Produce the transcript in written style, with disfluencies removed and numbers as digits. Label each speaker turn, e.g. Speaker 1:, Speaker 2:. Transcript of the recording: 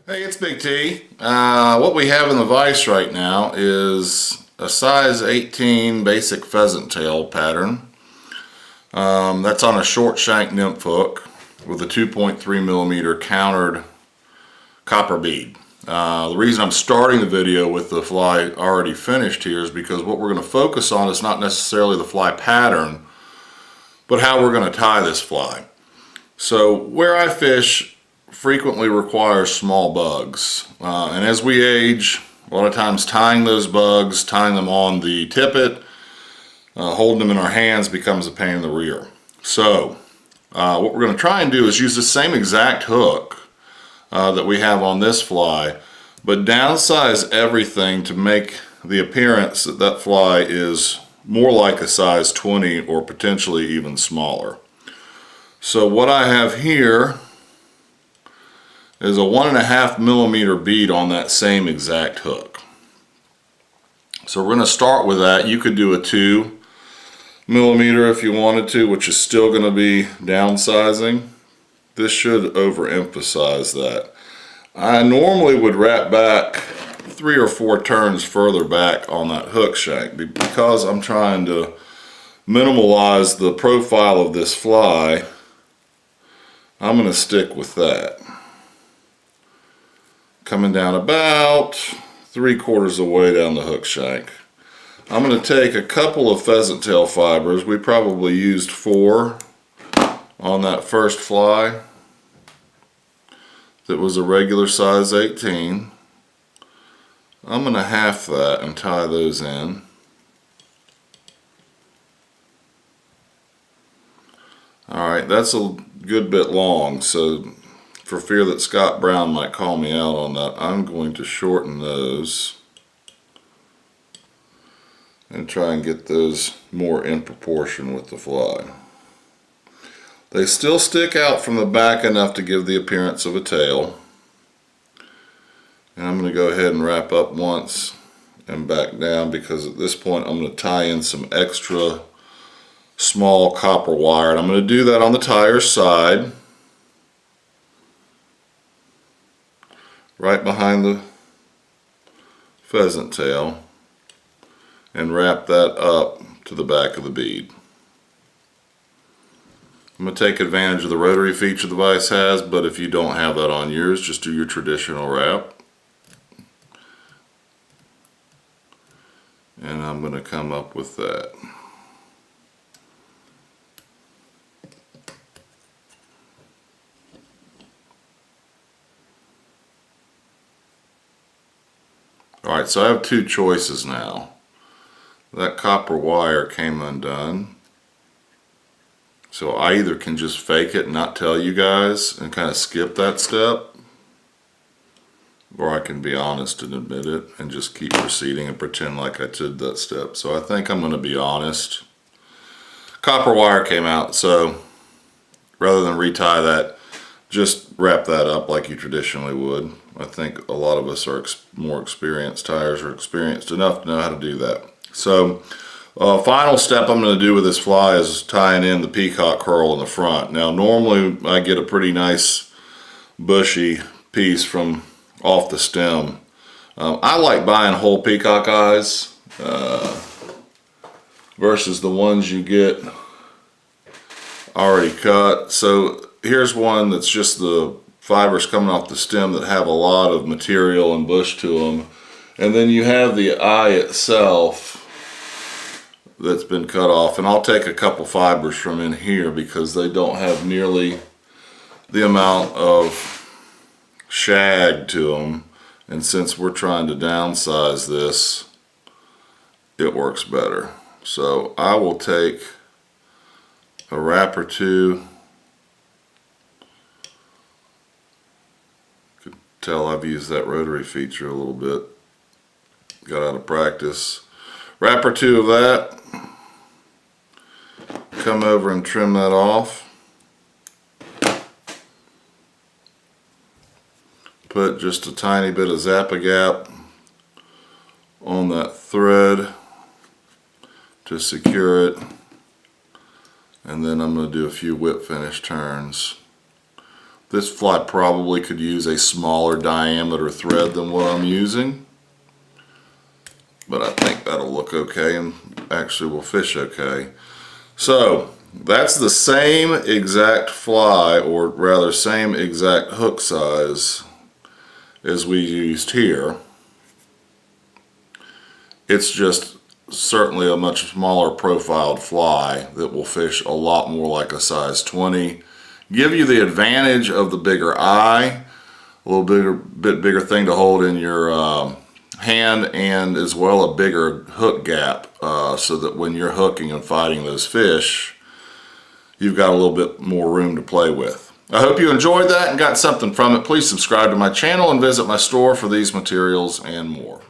Speaker 1: Hey, it's Big T. What we have in the vise right now is a size 18 basic pheasant tail pattern. That's on a short shank nymph hook with a 2.3 millimeter countered copper bead. The reason I'm starting the video with the fly already finished here is because what we're going to focus on is not necessarily the fly pattern, but how we're going to tie this fly. So where I fish frequently requires small bugs, and as we age, a lot of times tying those bugs, tying them on the tippet, holding them in our hands becomes a pain in the rear. So what we're going to try and do is use the same exact hook that we have on this fly, but downsize everything to make the appearance that that fly is more like a size 20 or potentially even smaller. So what I have here is a 1.5 millimeter bead on that same exact hook. So we're going to start with that. You could do a 2 millimeter if you wanted to, which is still going to be downsizing. This should overemphasize that. I normally would wrap back 3 or 4 turns further back on that hook shank because I'm trying to minimalize the profile of this fly. I'm going to stick with that. Coming down about 3/4 of the way down the hook shank. I'm going to take a couple of pheasant tail fibers. We probably used 4 on that first fly that was a regular size 18. I'm going to half that and tie those in. Alright, that's a good bit long, so for fear that Scott Brown might call me out on that, I'm going to shorten those and try and get those more in proportion with the fly. They still stick out from the back enough to give the appearance of a tail. And I'm going to go ahead and wrap up once and back down because at this point I'm going to tie in some extra small copper wire. And I'm going to do that on the tire side, right behind the pheasant tail, and wrap that up to the back of the bead. I'm going to take advantage of the rotary feature the vise has, but if you don't have that on yours, just do your traditional wrap. And I'm going to come up with that. Alright, so I have 2 choices now. That copper wire came undone. So I either can just fake it and not tell you guys and kind of skip that step, or I can be honest and admit it and just keep proceeding and pretend like I did that step. So I think I'm going to be honest. Copper wire came out, so rather than retie that, just wrap that up like you traditionally would. I think a lot of us are more experienced tires, are experienced enough to know how to do that. So final step I'm going to do with this fly is tying in the peacock curl in the front. Now normally I get a pretty nice bushy piece from off the stem. I like buying whole peacock eyes versus the ones you get already cut. So here's one that's just the fibers coming off the stem that have a lot of material and bush to them, and then you have the eye itself that's been cut off. And I'll take a couple fibers from in here because they don't have nearly the amount of shag to them, and since we're trying to downsize this, it works better. So I will take a wrap or 2. Could tell I've used that rotary feature a little bit, got out of practice. Wrap or 2 of that, come over and trim that off. Put just a tiny bit of Zap-A-Gap on that thread to secure it, and then I'm going to do a few whip finish turns. This fly probably could use a smaller diameter thread than what I'm using, but I think that'll look okay and actually will fish okay. So that's the same exact fly, or rather same exact hook size as we used here. It's just certainly a much smaller profiled fly that will fish a lot more like a size 20. Give you the advantage of the bigger eye, a little bit bigger thing to hold in your hand, and as well a bigger hook gap, so that when you're hooking and fighting those fish, you've got a little bit more room to play with. I hope you enjoyed that and got something from it. Please subscribe to my channel and visit my store for these materials and more.